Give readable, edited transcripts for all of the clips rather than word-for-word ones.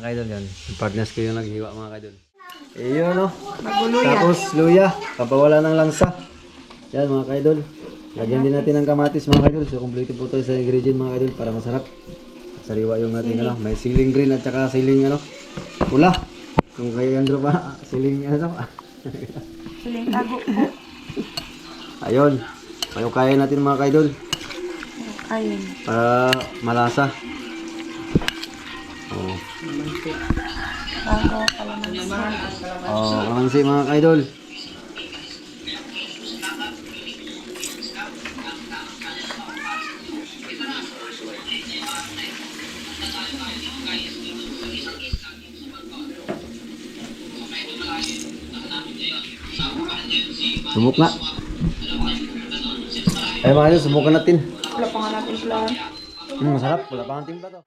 kaidol yan. Yung partners ko yung naghiwa mga kaidol. Iyo no. Maguluya. Tapos luya. Kapawala ng langsa. Yan mga kaidol. Lagyan din natin ng kamatis mga kaidol. So complete po tayo sa ingredient mga kaidol para masarap. Sariwa yung natin ano. May siling green at saka siling ano. Pula. Kung kay Andrew pa. Siling ano. Siling tago po. Ayun. Payukayan natin mga kaidol. Ayun. Para malasa. Oh. Bago kalamansi. Oh, kalamansi mga kaidol. Subok na. Ay mga kaidol, subukan natin. Wala pa nga natin sila. Masarap. Wala pa ang timpla to.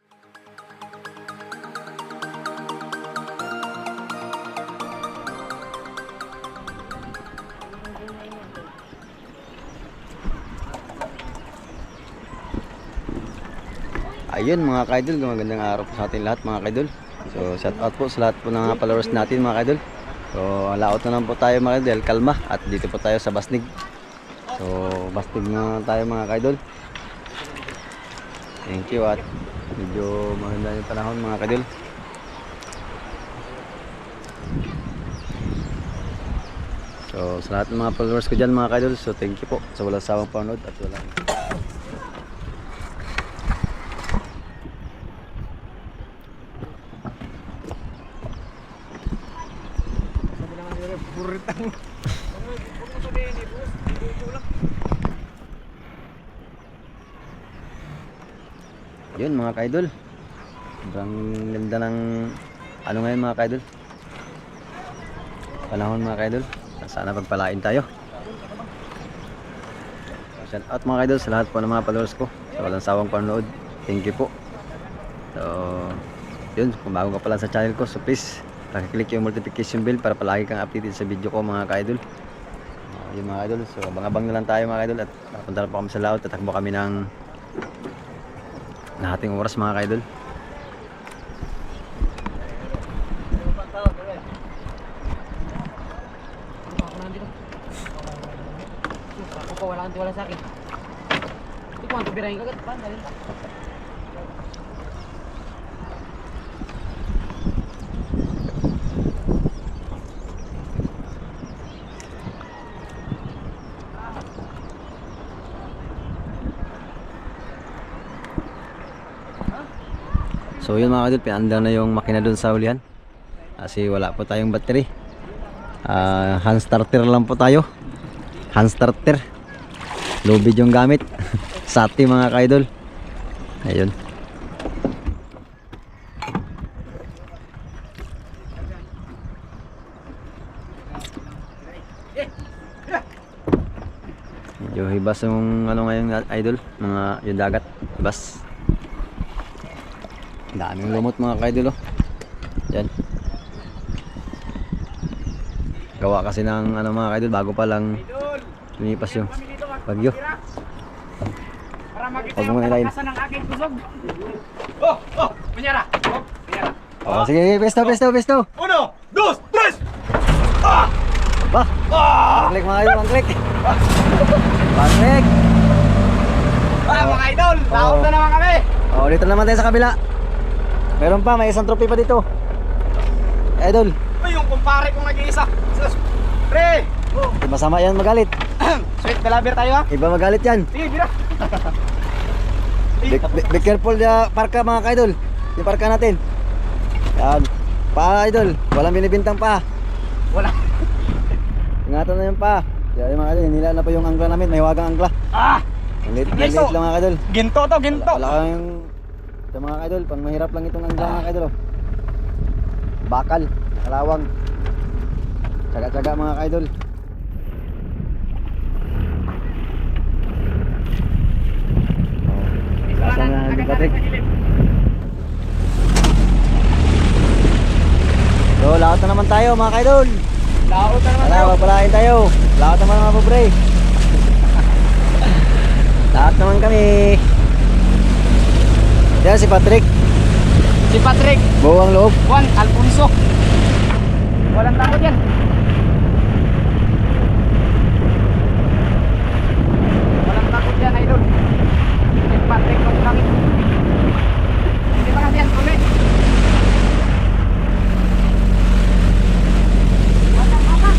Ayun mga kaidol, magandang araw po sa ating lahat mga kaidol. So shout out po sa lahat po ng mga followers natin mga kaidol. So laot na lang po tayo mga kaidol, kalma. At dito po tayo sa Basnig. So Basnig na tayo mga kaidol. Thank you at medyo maganda yung panahon mga kaidol. So sa lahat ng mga followers ko dyan mga kaidol, so thank you po sa walang sawang panood at walang yun mga kaidol. Sobrang ganda ng ano ngayon mga kaidol. Panahon mga kaidol. Sana pagpalain tayo. Shout out mga kaidol sa lahat po ng mga followers ko. Sa walang sawang panonood. Thank you po. So yun, kung bago ka pa lang sa channel ko, so please pakiclick yung notification bell para palagi kang updated sa video ko mga kaidol. Yun mga kaidol. So abang-abang na lang tayo mga kaidol. At punta na po kami sa laot. Tatakbo kami ng nating oras mga kaidol. Ako wala sa akin. Ito kung ang tubirahin ka agad pa, dali. So yun mga kaidol, pinandar na yung makina dun sa ulihan kasi wala po tayong battery. Hand starter lang po tayo. Hand starter. Lubid yung gamit. Sati mga kaidol. Ayun. Medyo hibas yung ano ngayon idol, mga yung dagat. Hibas. Daming lumot mga kaidol oh. Yan. Gawa kasi ng ano mga kaidol, bago pa lang lumipas yung bagyo. Para makita Huwag yung mo na ilayin. kalakasan ng aking kusog. Oh! Punyara! Oh! Punyara! Oh, sige, pesto. 1, 2, 3! Ah! Bah! Pang-click mga idol, pang-click! Pang-click! Mga idol! Laot na naman kami! Oh, dito naman tayo sa kabila. Meron pa, may isang trophy pa dito. Idol, Ay, yung kumpare kong nag-iisa. Pre! Oh. di masama yan magalit. Sweet belaber tayo ha? Iba magalit yan. Sige, bira! Be careful na parka mga kaidol. Yung parka natin. Yan. Pa idol, walang binibintang pa. Wala. Ingatan na yung pa. Yan yung mga idol, nila na pa yung angla namin, may wagang angla. Ah! Ang liit lang mga idol. Ginto to, ginto! Wala kang ito mga idol, pang mahirap lang itong angla mga idol. Oh. Bakal, kalawang. Tsaga-tsaga mga idol. Lasa na hindi Patrick. So, laot na naman tayo mga idol. Laot na naman tayo! Wala, magpalain tayo. Laot naman mga pobre. Lahat naman kami. Yan si Patrick. Si Patrick. Buwang loob. Juan Alfonso. Walang takot yan. Walang takot yan, idol. Si Patrick ng langit. Hindi pa kasi yan, ulit. Batang mama.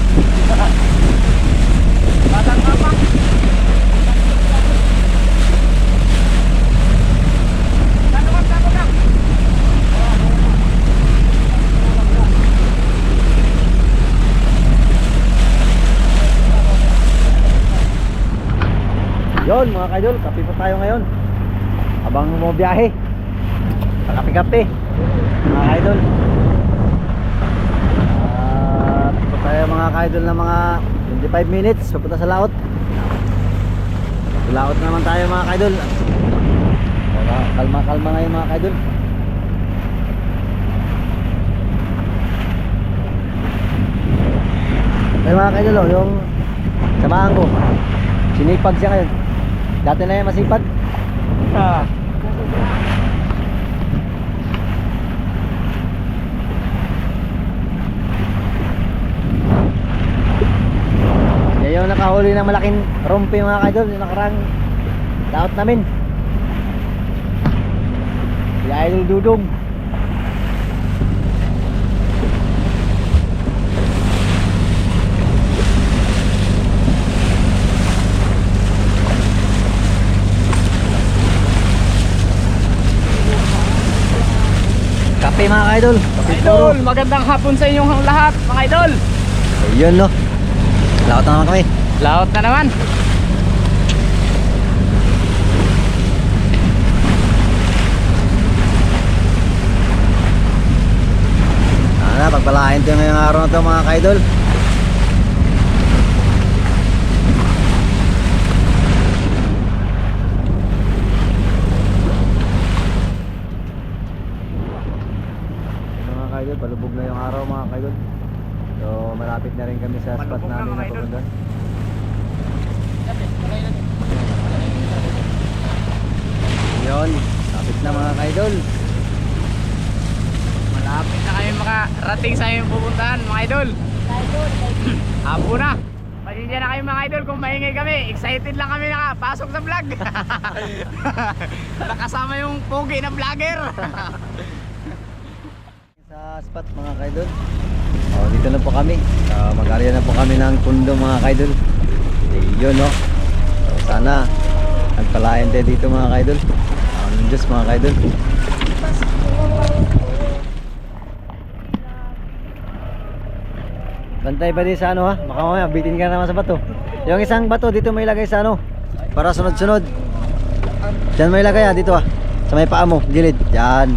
Batang mama. Satu ka. Yon mga kaidol, kape po tayo ngayon. Habang bumibiyahe. Pakape-kape. Mga kaidol. Takbo tayo mga kaidol na mga 25 minutes papunta sa laot. Sa laot naman tayo mga kaidol. Kalma-kalma ngayon mga kaidol. Pero mga kaidol, oh, yung samahan ko, sinipag siya ngayon. Dati na yan masipag. Yan yung nakahuli ng malaking rumpi mga kaidol, yung nakarang laot namin. Si Idol Dudong. Kape mga idol. Kape Idol, magandang hapon sa inyong lahat, mga idol. Ayun no. Laot na naman kami. Laot na naman. Pagpalain tayo ngayong araw na ito mga kaidol. Mga kaidol, palubog na yung araw mga kaidol. So malapit na rin kami sa spot namin na pupuntan. Yun, lapit na mga kaidol. Malapit na kayo makarating sa inyong pupuntahan, mga idol. Hapo na. Pasensya na kayo mga idol kung maingay kami. Excited lang kami nakapasok sa vlog. Nakasama yung pogi na vlogger. Sa spot mga kaidol. Oh, dito na po kami. Mag-area na po kami ng pundo mga kaidol. Ayun no. So, sana nagpalain tayo dito mga kaidol. Ang Diyos mga kaidol. Bantay pa din sa ano ha. Baka mamaya bitin ka naman sa bato. Yung isang bato dito may ilagay sa ano. Para sunod-sunod. Diyan may ilagay ha dito ha. Sa may paa mo, gilid. Diyan.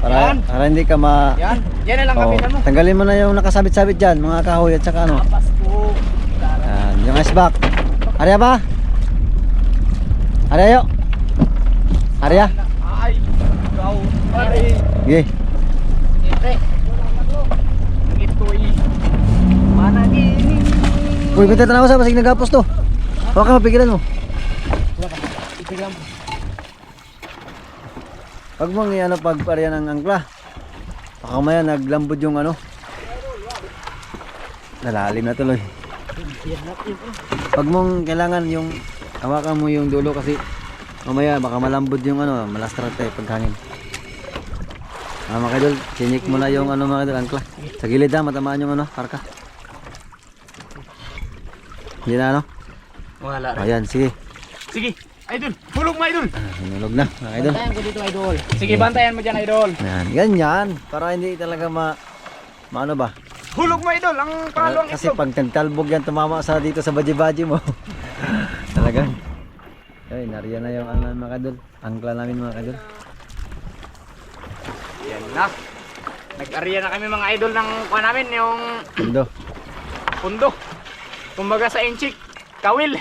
Para hindi ka ma... Yan. Yan na lang kapitan mo. Tanggalin mo na yung nakasabit-sabit dyan, mga kahoy at saka ano. Pasko. Yan, yung iceback. Arya ba? Arya yo. Arya. Ay. Ikaw. Ay. Sige. Siyempre. Ito'y managin. Uy, kunti tanaw sa masig nagapos to. Huwag ka mapigilan mo. Ipigilan mo. Pag mong ano pagparya ng angkla. Baka maya naglambod yung ano. Nalalim na tuloy. Pag mong kailangan yung hawakan mo yung dulo kasi mamaya baka malambod yung ano, malastrat tayo paghangin. Mga kaidol, sinik mo na yung ano mga kaidol, angkla. Sa gilid ha, matamaan yung ano, karka. Hindi na ano? Wala rin. Ayan, sige. Sige. Idol. Hulog mo idol. Hinulog na mga kaidol. Bantayan ko dito idol. Sige, bantayan mo dyan idol. Yan, ganyan. Para hindi talaga maano ba? Hulog mo idol. Ang pangalawang Kasi itlog. pag nagtalbog yan, tumama sa dito sa baji-baji mo. Talagang. Ay, nariyan na yung ano mga kaidol. Angkla namin mga kaidol. Yan na. Nag-area na kami mga idol ng kuha namin yung Pundo. pundo. Kumbaga sa inchik, kawil.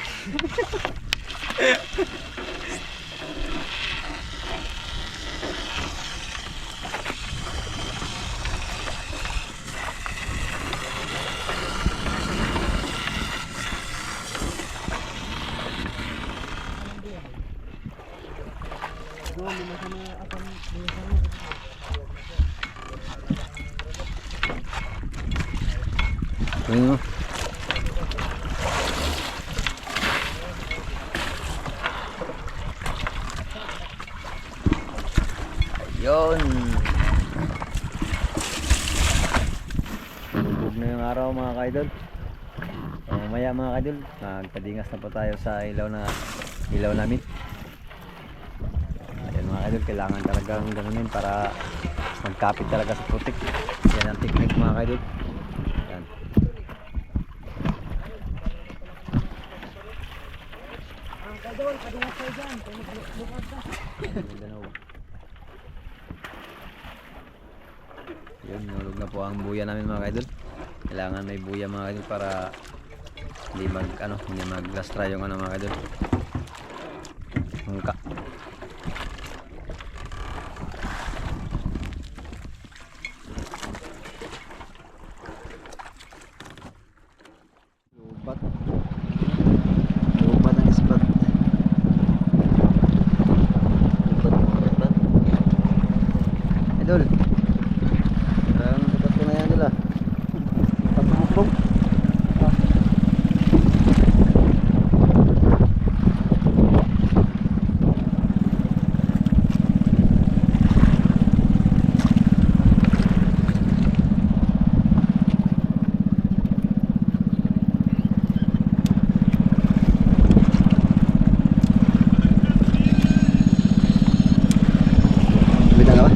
Ayun mo. Ayun. Bubog na yung araw mga kaidol. So, mamaya mga kaidol, magpadingas na po tayo sa ilaw namin. Ayun mga kaidol, kailangan talagang ganunin para magkapit talaga sa putik. Yan ang technique mga kaidol. Yan. Kaidol, padingas kayo dyan. Lukas ka. Yun, nulog na po ang buya namin mga kaidol. Kailangan may buya mga kaidol para hindi mag-lastra yung mga kaidol. Hangka. Lubat. Lubat ang ispat. Lubat. Idol. Ang lubat ko na yan nila. Pagpupong. Bintang apa?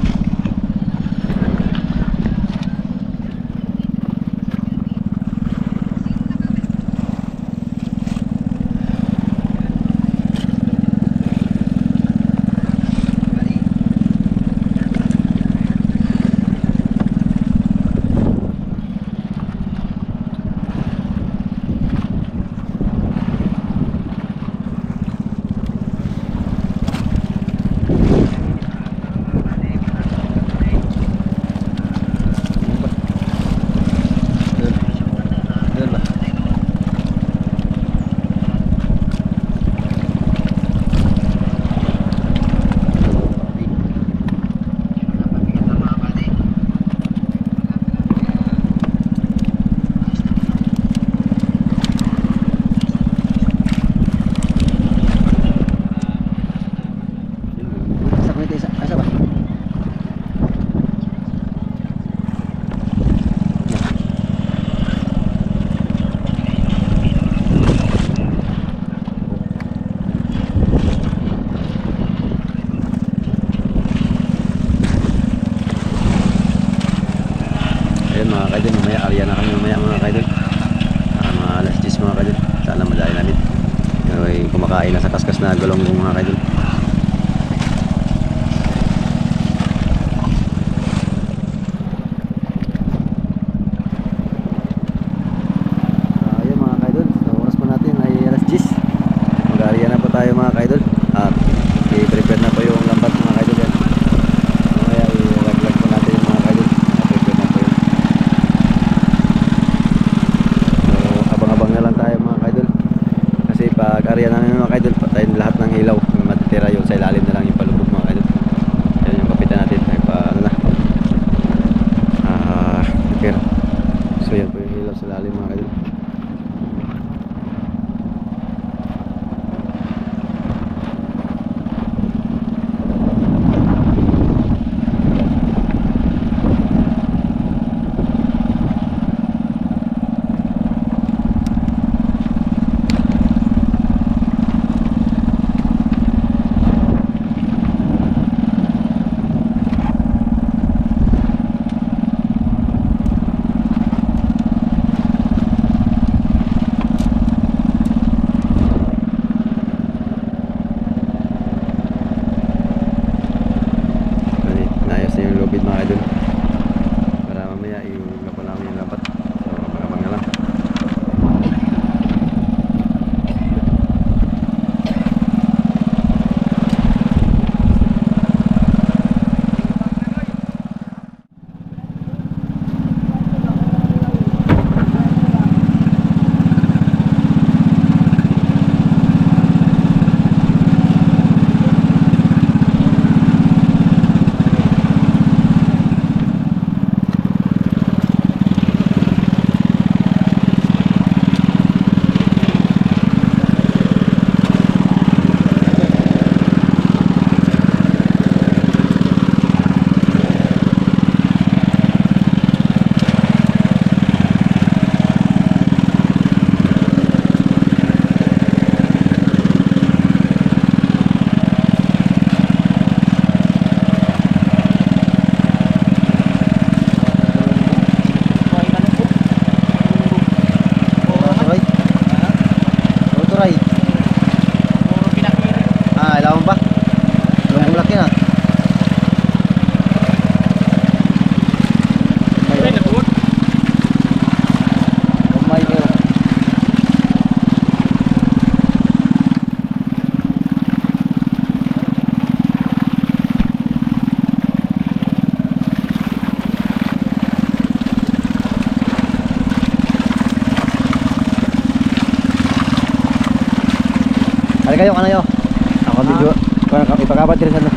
Doon ba? Asa ba? Ayun mga kaidol, mamaya arya na kami mamaya mga kaidol. Mga alas 10 mga kaidol. Sana madali namin. Ay kumakain na sa kaskas na galonggong mga kaidol. Ayun mga kaidol, sa oras po natin ay alas 10. Mag-arya na po tayo mga kaidol. At i-prepare na po yung lambat mga kaidol yan. Mamaya i-laglag po natin yung mga kaidol. I-prepare na po yun. So abang-abang na lang tayo mga kaidol. Kasi pag arya namin mga kaidol, patayin lahat ng ilaw. Yung matitira yun sa ilalim na lang yung palubog mga kaidol. Yan yung kapitan natin. Ay pa ano na. Repair. So yan po yung ilaw sa ilalim mga kaidol. Tama ba? Lumang laki na. Ay, natuod. Kamay kayo. Hali kayo, kanayo. Ako video. Ipakabat din sa ano.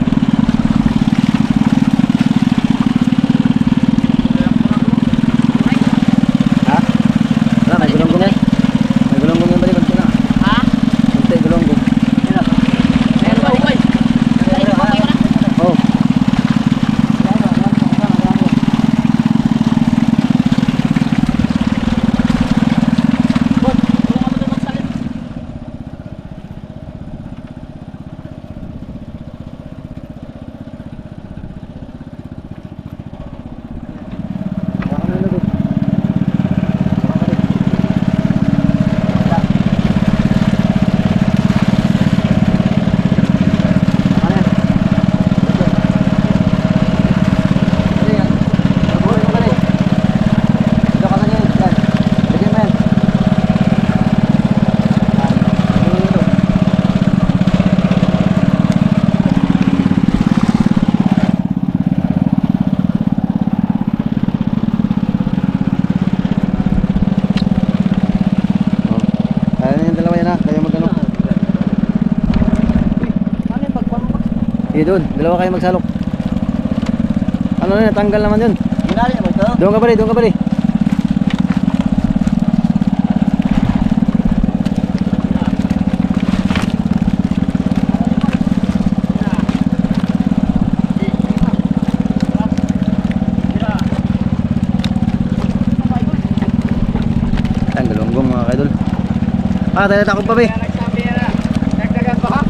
Ha? Wala, may gulong-gulong yan. May gulong-gulong yan balik. Kunti na. Ha? Kunti, gulong-gulong. Meron ba, Ukoy? Oh. Sige doon, dalawa kayo magsalok. Ano na, natanggal naman yun. Doon ka bali, doon ka bali. Tanggal longgong mga kaidol. Tayo takot pa be. Nagsabi na, nagdagan ba ka?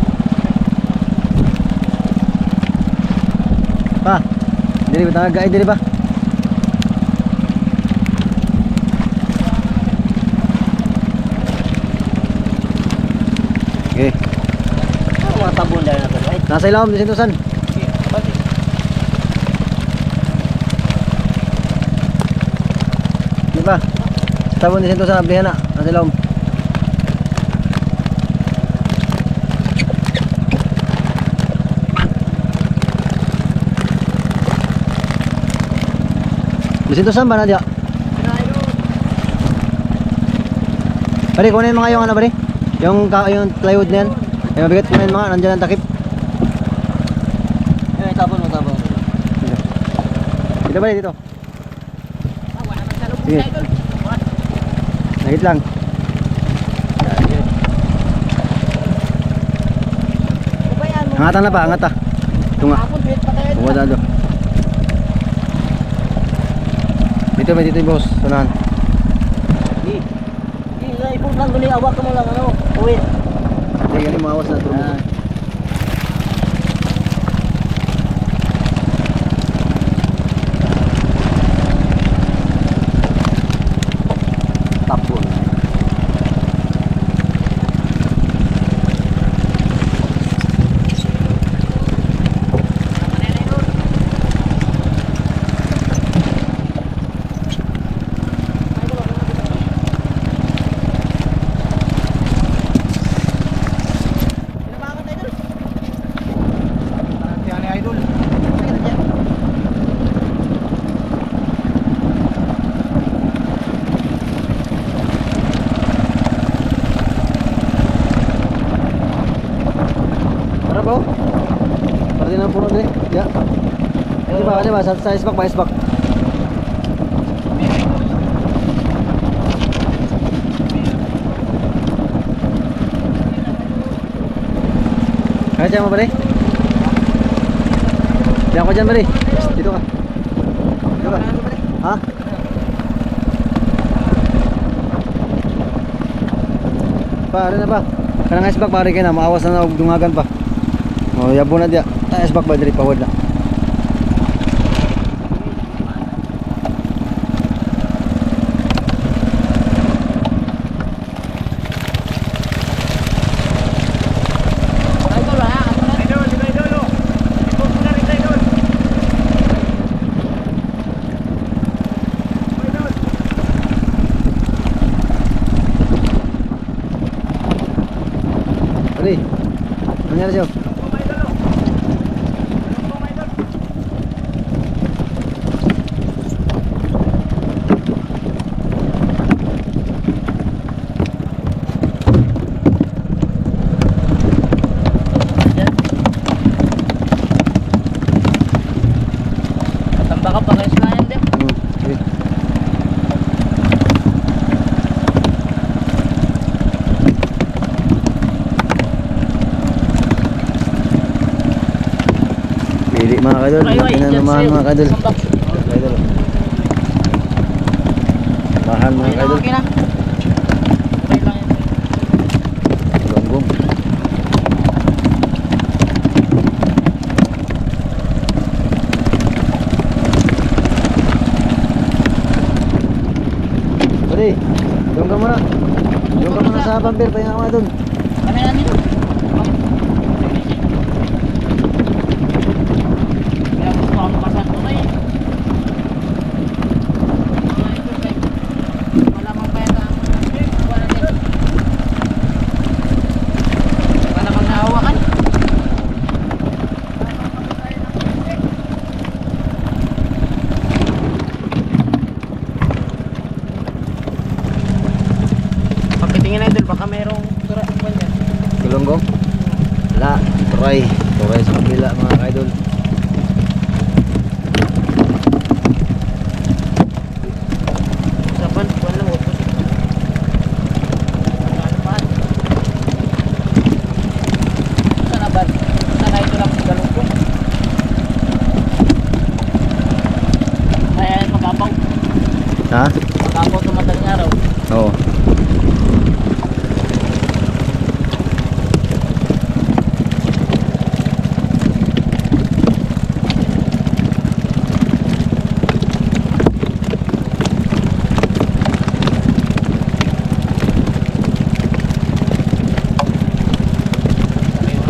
Pa, dili ba tagay dili ba? Okay. Mga tabon dahil na to, right? Nasa ilawom din sintusan. Di ba? Tabon din sintusan ablihan na. Nasa ilawom. Di sintusan ba na diya? Pare, kunin mga yung ano pare? Yung plywood na yan. Yung mabigat kunin mga, nandiyan ang takip. Eh, tabon mo, tabon. Dito pare, dito. Wala nang salubong Sige. sa idol. Nagit lang. Kubayan mo. Angatan na pa, angat ah. Tunga. Tapon, bit pa tayo. Tunga dado. Dito ba, dito yung boss. Sunahan. Ipon lang duli, awak ka mo lang, ano? Uwi. Hindi, ganun mawas na turbo. Tapon. Yan ni idol. Para bro? Para din ang puno din. Ya. Di ba? Sa isbak ba? Isbak. Kaya siya mo pare? Diyan ko dyan pare. Dito ka. Dito ka. Ha? Pa, ano na ba? Kanang isbak pare kayo na. Maawas na og dungagan pa. O, yabo na diya. Isbak ba diri pawad na. Idol, ha? Ano na? nangyari sa'yo? Tamba ka pa guys na yan din. Sige. Pili mga kadol, pinanamahan mga kadol. Kadol. Mahal mga kadol. Okay na. Okay lang yan. Gonggong. Buddy, doon ka muna. Doon ka muna sa pampir, pahinga ka muna doon. Ano yan nito? Kaya gusto ako masan ko na eh. Wala mang pera ang wala din. Wala mang nahawakan. Papitingin na idol, baka merong tura ang banya. Gulonggong? Wala, turay. Turay sa kabila mga idol. Usapan, buwan lang upo siya. Ano pa? Sana ba? Sana ito lang sa galungkong. Ayan, magapaw. Ha? Magapaw sa madaling araw. Oo.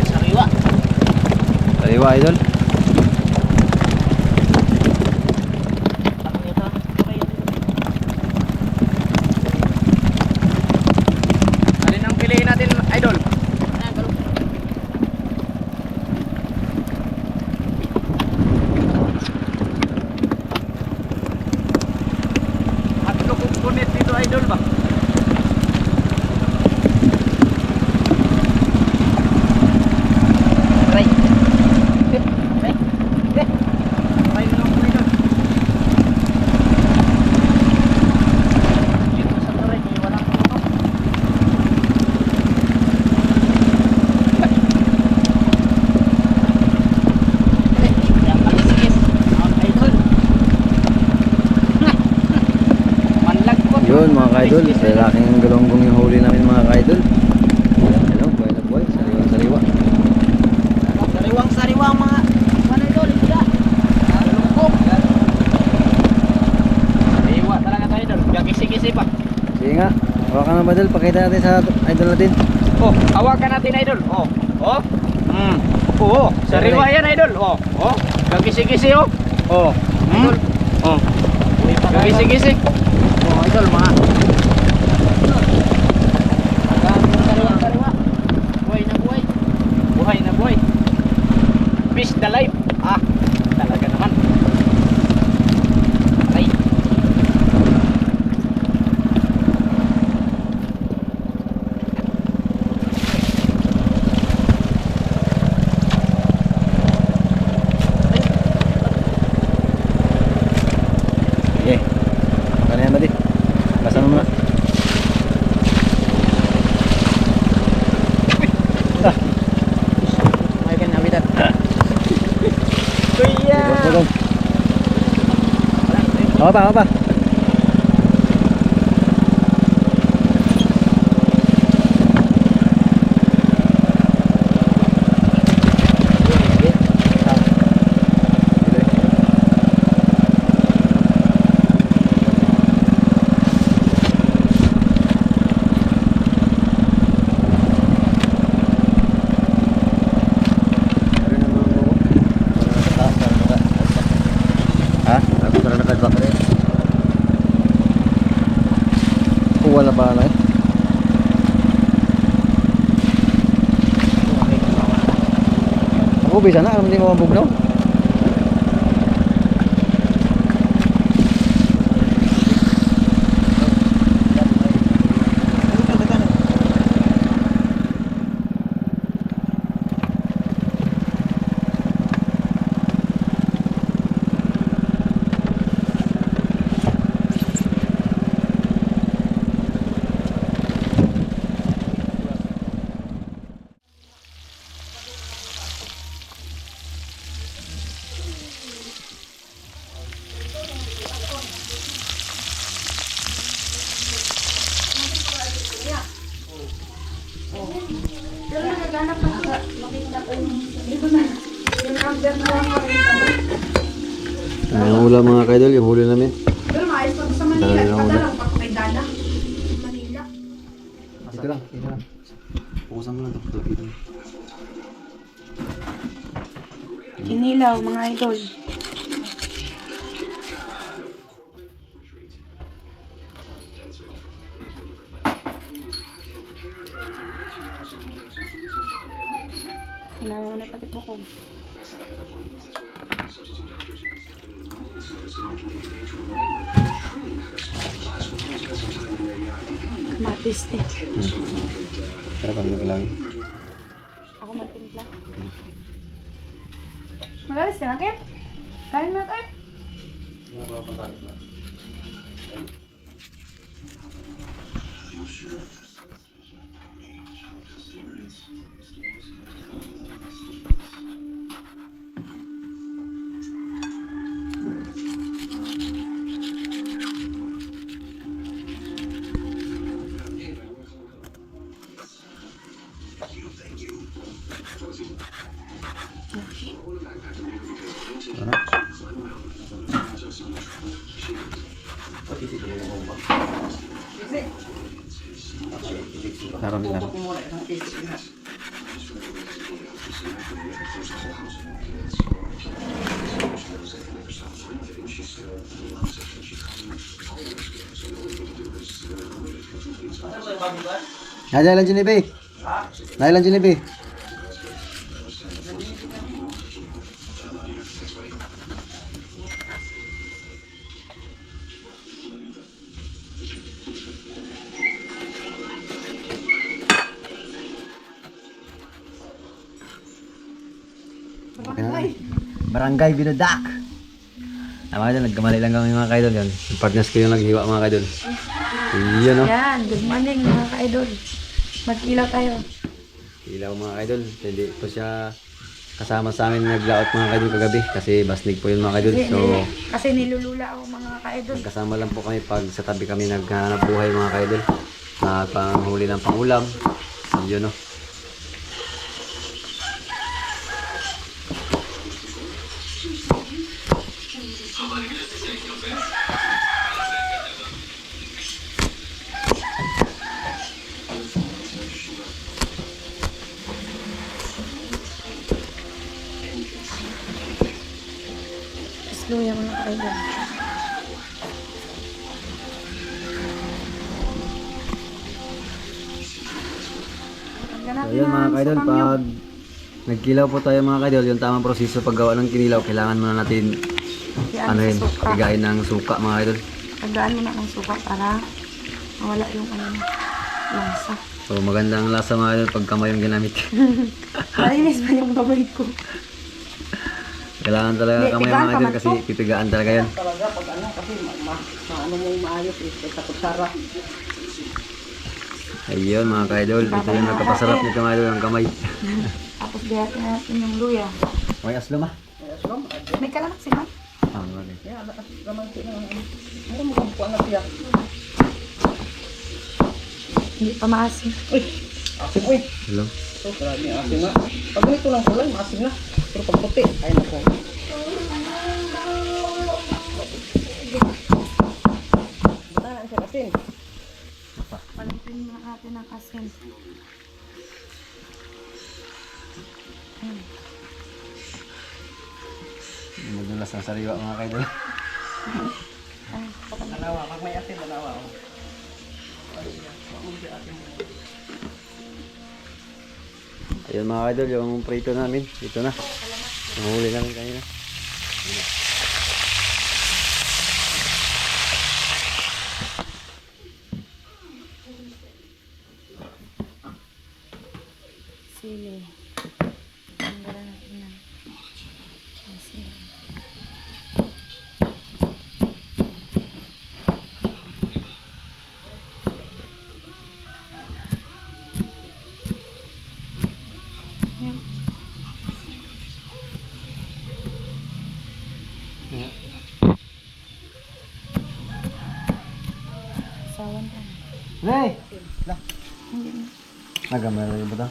Sariwa. Sariwa idol. Takot ito. Okay. Alin ang piliin natin, idol? Ayan, galungkong. Tatlo component dito, idol ba? Try. Try. Try na lang po, idol. Dito sa tuloy, walang puno. Yan, malisigis. Ang idol. Manlag po. Yun mga idol, lalaking gulonggong yung huli namin mga idol. Hello, buhay na buhay. Sariwang sariwa. Sariwang mga ano idol, isda. Galungkong. Sariwa talaga tayo idol. Kisi-kisi pa. Sige nga, hawakan na ba idol? Pakita natin sa idol natin. Oh, hawakan natin idol. Oh. Oh. Oo, sariwa yan idol. Oh. Oh. Kisi-kisi oh. Oh. Idol. Oh. Kisi-kisi. Oh, idol mga. Sariwa. Buhay na buhay. Buhay na buhay. Fish the life. Ah, talaga naman. Ay. Sige. Hawakan na yan buddy. Basa mo muna. May kanabitan. Kuya. Gulong. Hawa pa, hawa pa. Ha? Ako talaga nakadbak rin. Wala ba na eh? bisa na, alam hindi mo mabugnaw. Ang ulam mga kaidol, yung huli namin. Pero maayos pa sa Manila. Dala lang Padala pa kay Dana. Manila. Dito lang, dito lang. Pukusan mo lang ito. Kinilaw, mga idol. Kailangan na pati po ko. Matis eh. Tara kami lang. Ako magtimpla. Magalis ka na, Kim? Kain na tayo. Tara kami lang. Ada lang Jollibee. Ada lang Jollibee. Barangay Binudak. Mga kaidol, nagkamali lang kami mga kaidol yan. Yung partners ko yung naghiwa mga kaidol. Iyon no. Yan, good morning mga ka-idol. Mag-ilaw tayo. Ilaw mga kaidol. Hindi po siya kasama sa amin naglaot mga kaidol kagabi. Kasi basnig po yun mga kaidol. So, Kasi nilulula ako mga ka-idol. kasama lang po kami pag sa tabi kami naghanap buhay mga kaidol. Na panghuli ng pangulam. Yun no. Slow yung mga ka-idol. So yun mga kaidol, pag nagkilaw po tayo mga kaidol, yung tamang proseso paggawa ng kinilaw, kailangan muna natin anuhin, pigain ng suka mga kaidol. Pagdaan mo na ang suka para mawala yung lansa. So magandang lasa mga kaidol pag kamay yung ginamit. Malinis ba yung kamay ko? Kailangan talaga Hindi, kamay pigaan mga kaidol pa kasi man to. pipigaan talaga yan. Talaga pag ano kasi maano mo maayos sa kutsara. Ayun mga kaidol, ito yung nagkapasarap nito mga kaidol, ang kamay. Tapos dihatin natin yung luya. May aslom ah. May kalamak sila. Ah, okay. Ya, naman sila ano mo kung ano siya. Hindi pa maasim. Uy. Asin uy. Hello. So, grabe asin na. Pag ganito lang kulay, maasim na. Pero pag puti, ay nako. Bata na siya asin. Palitin na natin ang asin. Madulas ang sariwa mga kaidol. Manawa, pag may asin, manawa. Ayun mga kaidol, yung prito namin, ito na. Nahuli namin kanina. Sili. Tanggalan natin ng sili. Yan. Sawan ka na. Hey! Hindi na. Nagamay lang yung buta.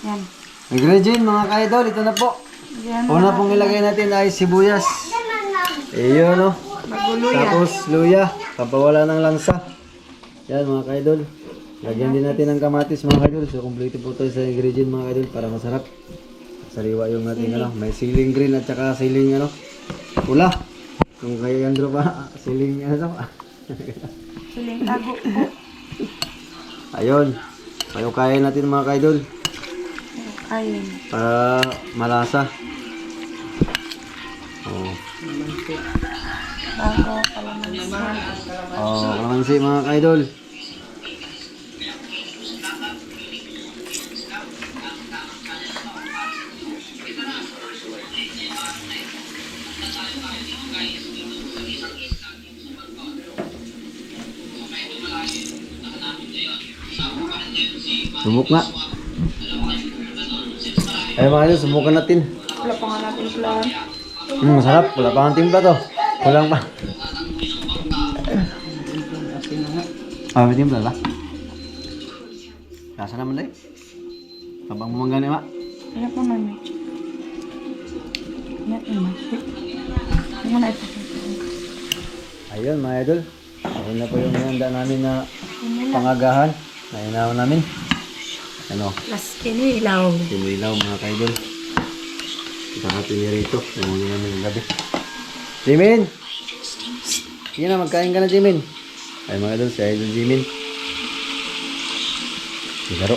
Yan. Ingredient mga ka-idol, ito na po. Yan. Una pong ilagay natin ay sibuyas. Iyo no. Maguluya. Tapos luya, kapawala ng lansa. Yan mga ka-idol. Lagyan din natin ng kamatis mga ka-idol. So kompleto po tayo sa ingredient mga ka-idol para masarap. Sariwa yung natin ano. May siling green at saka siling ano. Pula. Kung kay Andro pa, siling ano. Siling tago po. Ayun. Kaya natin mga ka-idol. Ayun. Para malasa. Oh. Bago kalamansi. Oh, kalamansi mga ka-idol. Sumuk nga. Ay mga idol, sumukan natin. Wala pa nga natin plan. Masarap. Wala pa ang timpla to. Kulang pa. May timpla ba? Lasa naman dahil. Habang mumangga ni ma. Wala pa namin. Yan naman. Hindi mo na ito. Ayun mga idol. Ayun na po yung handa namin na pangagahan. Nainaw namin. Ano? Las kinilaw. Tinilaw mga ka-idol. Saka pinirito. Namuli namin ng gabi. Jimin! Sige na, magkain ka na Jimin. Ay mga idol, si Idol Jimin. Sigaro.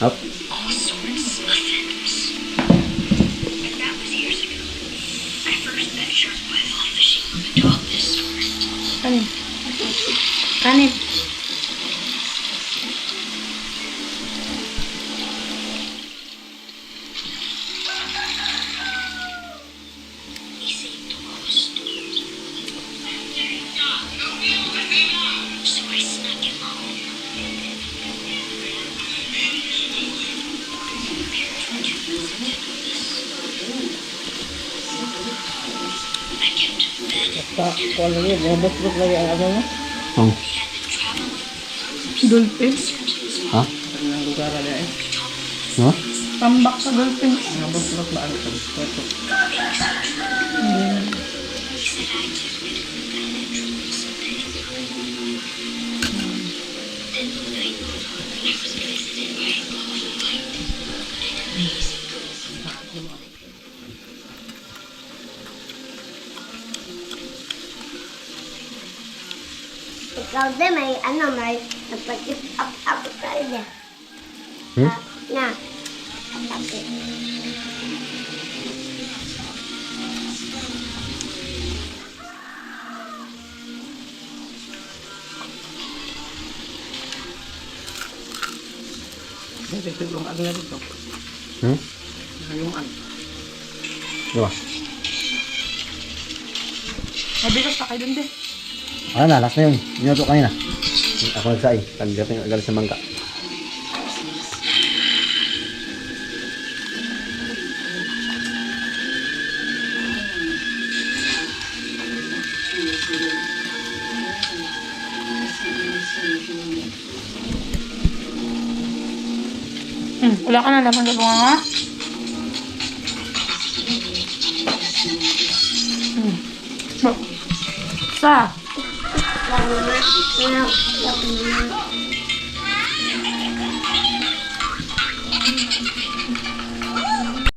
Up. Kanin. Kanin. Oh. Dolphin. Ha? Ha? Tambak sa dolphin. Ikaw din may ano, may nagpatip up tayo din. Na. Tapos. Hmm? Diba? Mabigas pa kayo dun din. Ah, nalas na yun. Minuto kanina. Ako nagsay. Galing sa mangka. Wala ka na laman sa bunga nga. Sa.